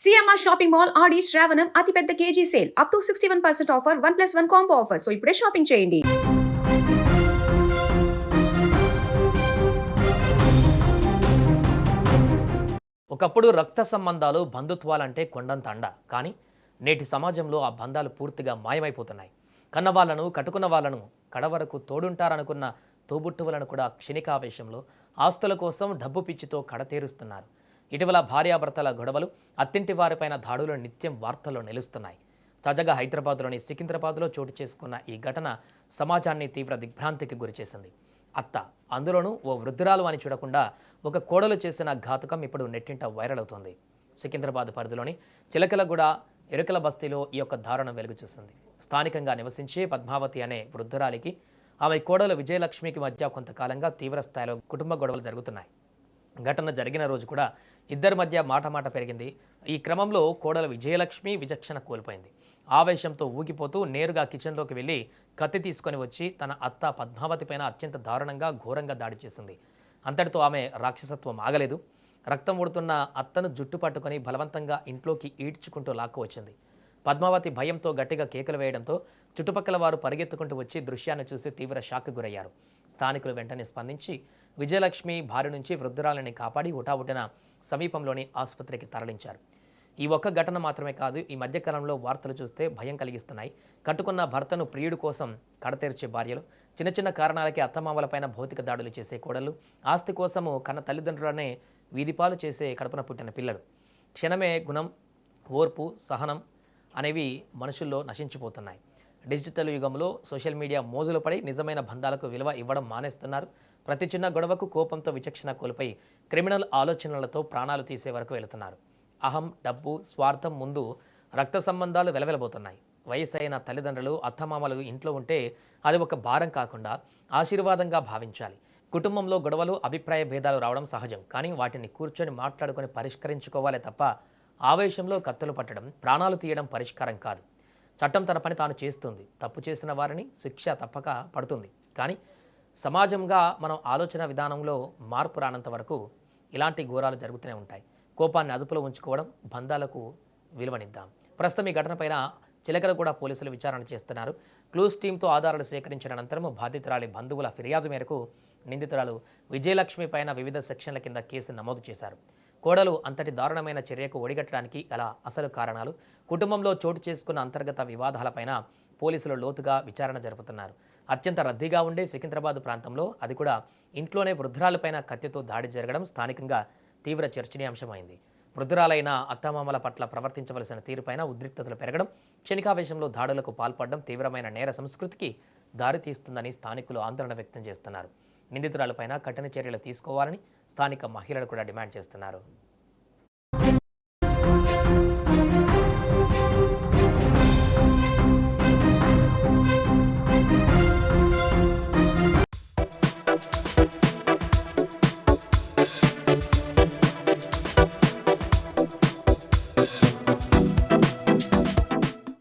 CMR shopping mall ఆడి శ్రావణం అతిపెద్ద KG sale up to 61% offer 1+1 combo offer. So ఇప్పుడే shopping చేయండి. ఒకప్పుడు రక్త సంబంధాలు బంధుత్వాలంటే కొండంత అండ. కానీ నేటి సమాజంలో ఆ బంధాలు పూర్తిగా మాయమైపోతున్నాయి. కన్నవాళ్లను కట్టుకున్న వాళ్ళను కడవరకు తోడుంటారనుకున్న తోబుట్టువులను కూడా క్షణికావేశంలో ఆస్తుల కోసం డబ్బు పిచ్చితో కడతేరుస్తున్నారు. ఇటీవల భార్యాభర్తల గొడవలు, అత్తింటి వారిపైన దాడులు నిత్యం వార్తల్లో నిలుస్తున్నాయి. తాజాగా హైదరాబాద్లోని సికింద్రాబాద్లో చోటు చేసుకున్న ఈ ఘటన సమాజాన్ని తీవ్ర దిగ్భ్రాంతికి గురిచేసింది. అత్త, అందులోనూ ఓ వృద్ధురాలు అని చూడకుండా ఒక కోడలు చేసిన ఘాతుకం ఇప్పుడు నెట్టింట వైరల్ అవుతోంది. సికింద్రాబాద్ పరిధిలోని చిలకలగూడ ఎరుకల బస్తీలో ఈ యొక్క దారుణం వెలుగు చూస్తుంది. స్థానికంగా నివసించే పద్మావతి అనే వృద్ధురాలికి ఆమె కోడలు విజయలక్ష్మికి మధ్య కొంతకాలంగా తీవ్ర స్థాయిలో కుటుంబ గొడవలు జరుగుతున్నాయి. ఘటన జరిగిన రోజు కూడా ఇద్దరి మధ్య మాట పెరిగింది. ఈ క్రమంలో కోడలు విజయలక్ష్మి విచక్షణ కోల్పోయింది. ఆవేశంతో ఊగిపోతూ నేరుగా కిచెన్లోకి వెళ్ళి కత్తి తీసుకొని వచ్చి తన అత్త పద్మావతి పైన అత్యంత దారుణంగా ఘోరంగా దాడి చేసింది. అంతటితో ఆమె రాక్షసత్వం ఆగలేదు. రక్తం ఊడుతున్న అత్తను జుట్టు పట్టుకొని బలవంతంగా ఇంట్లోకి ఈడ్చుకుంటూ లాక్కు వచ్చింది. పద్మావతి భయంతో గట్టిగా కేకలు వేయడంతో చుట్టుపక్కల వారు పరిగెత్తుకుంటూ వచ్చి దృశ్యాన్ని చూసి తీవ్ర షాక్కు గురయ్యారు. స్థానికులు వెంటనే స్పందించి విజయలక్ష్మి భార్య నుంచి వృద్ధురాలని కాపాడి హుటాహుటిన సమీపంలోని ఆసుపత్రికి తరలించారు. ఈ ఒక్క ఘటన మాత్రమే కాదు, ఈ మధ్యకాలంలో వార్తలు చూస్తే భయం కలిగిస్తున్నాయి. కట్టుకున్న భర్తను ప్రియుడు కోసం కడతేర్చే భార్యలు, చిన్న చిన్న కారణాలకి అత్తమామలపైన భౌతిక దాడులు చేసే కోడళ్ళు, ఆస్తి కోసము కన్న తల్లిదండ్రులనే వీధిపాలు చేసే కడుపున పుట్టిన పిల్లలు. క్షణమే గుణం, ఓర్పు, సహనం అనేవి మనుషుల్లో నశించిపోతున్నాయి. డిజిటల్ యుగంలో సోషల్ మీడియా మోజులు పడి నిజమైన బంధాలకు విలువ ఇవ్వడం మానేస్తున్నారు. ప్రతి చిన్న గొడవకు కోపంతో విచక్షణ కోల్పోయి క్రిమినల్ ఆలోచనలతో ప్రాణాలు తీసే వరకు వెళుతున్నారు. అహం, డబ్బు, స్వార్థం ముందు రక్త సంబంధాలు వెలవెలబోతున్నాయి. వయసైన తల్లిదండ్రులు, అత్తమామలు ఇంట్లో ఉంటే అది ఒక భారం కాకుండా ఆశీర్వాదంగా భావించాలి. కుటుంబంలో గొడవలు, అభిప్రాయ భేదాలు రావడం సహజం. కానీ వాటిని కూర్చొని మాట్లాడుకొని పరిష్కరించుకోవాలే తప్ప ఆవేశంలో కత్తులు పట్టడం, ప్రాణాలు తీయడం పరిష్కారం కాదు. చట్టం తన పని తాను చేస్తుంది. తప్పు చేసిన వారిని శిక్ష తప్పక పడుతుంది. కానీ సమాజంగా మనం ఆలోచన విధానంలో మార్పు రానంత వరకు ఇలాంటి ఘోరాలు జరుగుతూనే ఉంటాయి. కోపాన్ని అదుపులో ఉంచుకోవడం, బంధాలకు విలువనిద్దాం. ప్రస్తుతం ఈ ఘటనపైన చిలకలగూడ పోలీసులు విచారణ చేస్తున్నారు. క్లూస్ టీంతో ఆధారాలు సేకరించిన అనంతరం బాధితురాలి బంధువుల ఫిర్యాదు మేరకు నిందితురాలు విజయలక్ష్మి పైన వివిధ సెక్షన్ల కింద కేసు నమోదు చేశారు. కోడలు అంతటి దారుణమైన చర్యకు ఒడిగట్టడానికి గల అసలు కారణాలు, కుటుంబంలో చోటు చేసుకున్న అంతర్గత వివాదాలపైన పోలీసులు లోతుగా విచారణ జరుపుతున్నారు. అత్యంత రద్దీగా ఉండే సికింద్రాబాద్ ప్రాంతంలో, అది కూడా ఇంట్లోనే వృద్ధురాలపైన కత్తితో దాడి జరగడం స్థానికంగా తీవ్ర చర్చనీయాంశమైంది. వృద్ధురాలైన అత్తమామల పట్ల ప్రవర్తించవలసిన తీరుపైన ఉద్రిక్తతలు పెరగడం, క్షణికావేశంలో దాడులకు పాల్పడడం తీవ్రమైన నేర సంస్కృతికి దారితీస్తుందని స్థానికులు ఆందోళన వ్యక్తం చేస్తున్నారు. నిందితురాలపైన కఠిన చర్యలు తీసుకోవాలని స్థానిక మహిళలు కూడా డిమాండ్ చేస్తున్నారు.